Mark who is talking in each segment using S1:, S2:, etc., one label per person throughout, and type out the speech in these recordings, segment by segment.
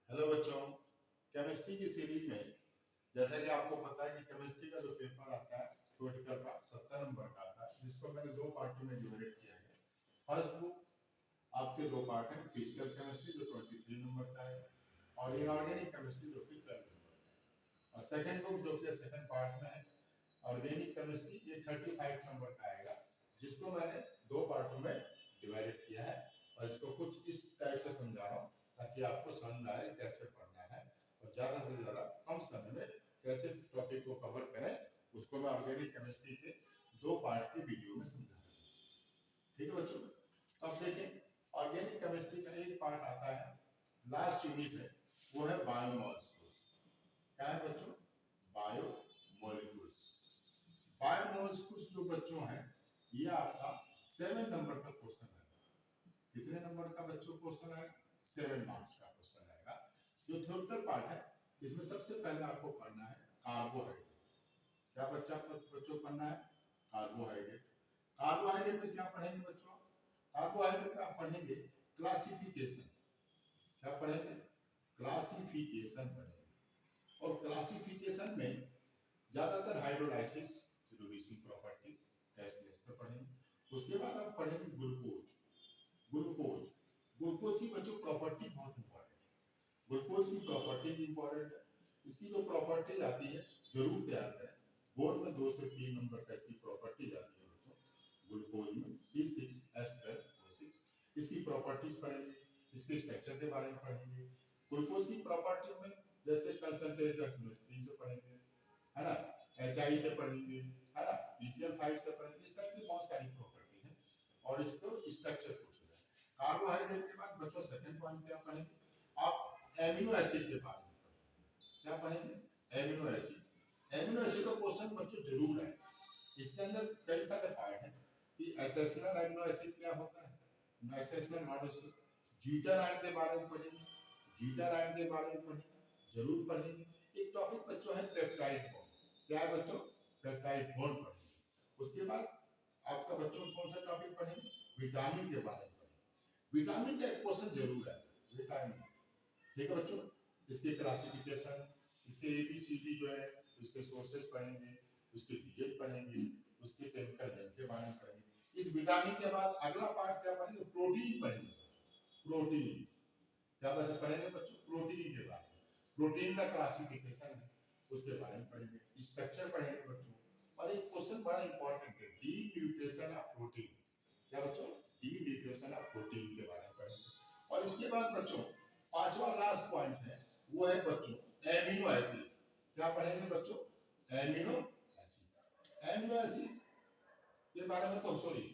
S1: Hello बच्चों, chemistry की series में जैसा कि आपको पता है कि केमिस्ट्री का जो पेपर आता है थ्योरेटिकल पार्ट 70 नंबर का आता है, जिसको मैंने दो पार्टों में डिवाइड किया है। फर्स्ट बुक आपके दो पार्ट हैं, फिजिकल केमिस्ट्री जो 23 नंबर का है और इनऑर्गेनिक केमिस्ट्री जो कि 12 नंबर का है, और सेकंड बुक जो कि सेकंड पार्ट में है ऑर्गेनिक केमिस्ट्री, ये 35 नंबर का आएगा, जिसको मैंने दो पार्टों में डिवाइडेड किया है और इसको कुछ इस टाइप से समझा रहा हूँ ताकि आपको समझ में आए कैसे पढ़ना है और ज्यादा से ज्यादा कम समय में कैसे टॉपिक को कवर करें। उसको मैं ऑर्गेनिक केमिस्ट्री के दो पार्ट की वीडियो में समझाऊंगा। ठीक है बच्चों, तो अब देखें ऑर्गेनिक केमिस्ट्री का एक पार्ट आता है, लास्ट यूनिट है, वो है बायोमॉलिक्यूल्स। क्या है बच्चों? बायोमॉलिक्यूल्स। बायोमॉलिक्यूल्स जो बच्चों हैं, ये आपका 7 नंबर का क्वेश्चन है। कितने नंबर का बच्चों क्वेश्चन आएगा? 7 मार्क्स का क्वेश्चन आएगा। जो थ्योरेटिकल पार्ट है, इसमें सबसे पहले आपको पढ़ना है कार्बोहाइड्रेट। क्या बच्चों पढ़ना है? कार्बोहाइड्रेट। कार्बोहाइड्रेट में क्या पढ़ेंगे बच्चों? कार्बोहाइड्रेट में आप पढ़ेंगे क्लासिफिकेशन। क्या पढ़ेंगे? क्लासिफिकेशन पढ़ेंगे। और क्लासिफिकेशन में ज्यादातर हाइड्रोलाइसिस, रिड्यूसिंग प्रॉपर्टी, टेस्ट पर पढ़ेंगे। उसके बाद आप पढ़ेंगे ग्लूकोज। ग्लूकोज ग्लूकोज की बच्चों प्रॉपर्टी बहुत इंपॉर्टेंट है। ग्लूकोज की प्रॉपर्टी इंपॉर्टेंट है। इसकी जो प्रॉपर्टी आती है जरूर तैयार करें। बोर्ड में 2 से 3 नंबर का इसकी प्रॉपर्टी आती है बच्चों। ग्लूकोज में C6H12O6, इसकी प्रॉपर्टीज पढ़ेंगे, इसके स्ट्रक्चर के बारे में पढ़ेंगे। ग्लूकोज की प्रॉपर्टी में जैसे परसेंटेज ऑफ से पढ़ेंगे, है ना, HI से पढ़ेंगे, है ना, PCl5 से पढ़ेंगे। इस टाइप की बहुत सारी प्रॉपर्टी है और इसको स्ट्रक्चर पूछेगा। कार्बोहाइड्रेट के बाद बच्चों सेकंड पॉइंट क्या पढ़ेंगे? आप एमिनो एसिड के बारे में पढ़ेंगे। क्या पढ़ेंगे? Amino acid. एमिनो एसिड का क्वेश्चन बच्चों जरूर है। इसके अंदर कई सारे पार्ट हैं कि एसेंशियल एमिनो एसिड क्या होता है, essential non essential, jitter ion के बारे में पढ़ेंगे, जीटर आयन के बारे में पढ़ेंगे, जरूर पढ़ेंगे। एक टॉपिक बच्चों है पेप्टाइड बॉन्ड। क्या है बच्चों? पेप्टाइड बॉन्ड पढ़ेंगे। उसके बाद आपका बच्चों कौन सा टॉपिक पढ़ेंगे? विटामिन के बारे में पढ़ेंगे। विटामिन का एक क्वेश्चन जरूर है, विटामिन। ठीक है बच्चों, इसके क्लासिफिकेशन, इसके एबीसीडी जो है, इसके सोर्सेस पढ़ेंगे, उसके पीएच पढ़ेंगे, उसके केमिकल हेल्थ के बारे में पढ़ेंगे। इस विटामिन के बाद अगला पार्ट क्या पढ़ेंगे? प्रोटीन पढ़ेंगे। प्रोटीन क्या पढ़ेंगे बच्चों? प्रोटीन के बारे में। प्रोटीन का क्लासिफिकेशन है, उसके बारे में पढ़ेंगे। स्ट्रक्चर पढ़ेंगे बच्चों। और एक क्वेश्चन बड़ा इंपॉर्टेंट है, डी न्यूट्रिशन ऑफ प्रोटीन। क्या बच्चों? डी न्यूट्रिशन ऑफ प्रोटीन के बारे में पढ़ेंगे। और इसके बाद बच्चों पांचवा लास्ट पॉइंट है, वो है बच्चों एमिनो एसिड। क्या पढ़ेंगे बच्चों? Amino acid. एमिनो एसिड के बारे में तो सॉरी,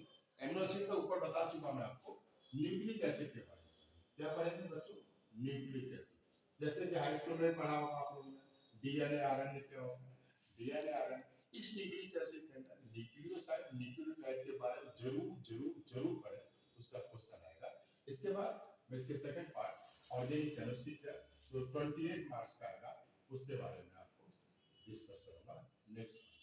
S1: एमिनो एसिड का ऊपर बता चुका मैं आपको। न्यूक्लिक एसिड के बारे में क्या पढ़ेंगे बच्चों? Nucleic acid. जैसे कि हाई स्कूल में पढ़ा होगा आप लोगों ने, डीएनए आरएनए क्या होता है, डीएनए आरएनए। इस न्यूक्लिक एसिड के अंदर न्यूक्लियोसाइड, न्यूक्लियोटाइड के बारे में जरूर जरूर जरूर पढ़ें, उसका क्वेश्चन आएगा। इसके बाद इसके सेकंड पार्ट ऑर्गेनिक केमिस्ट्री का जो 28 मार्क्स का आएगा, उसके बारे में आपको डिस्कस करूंगा नेक्स्ट।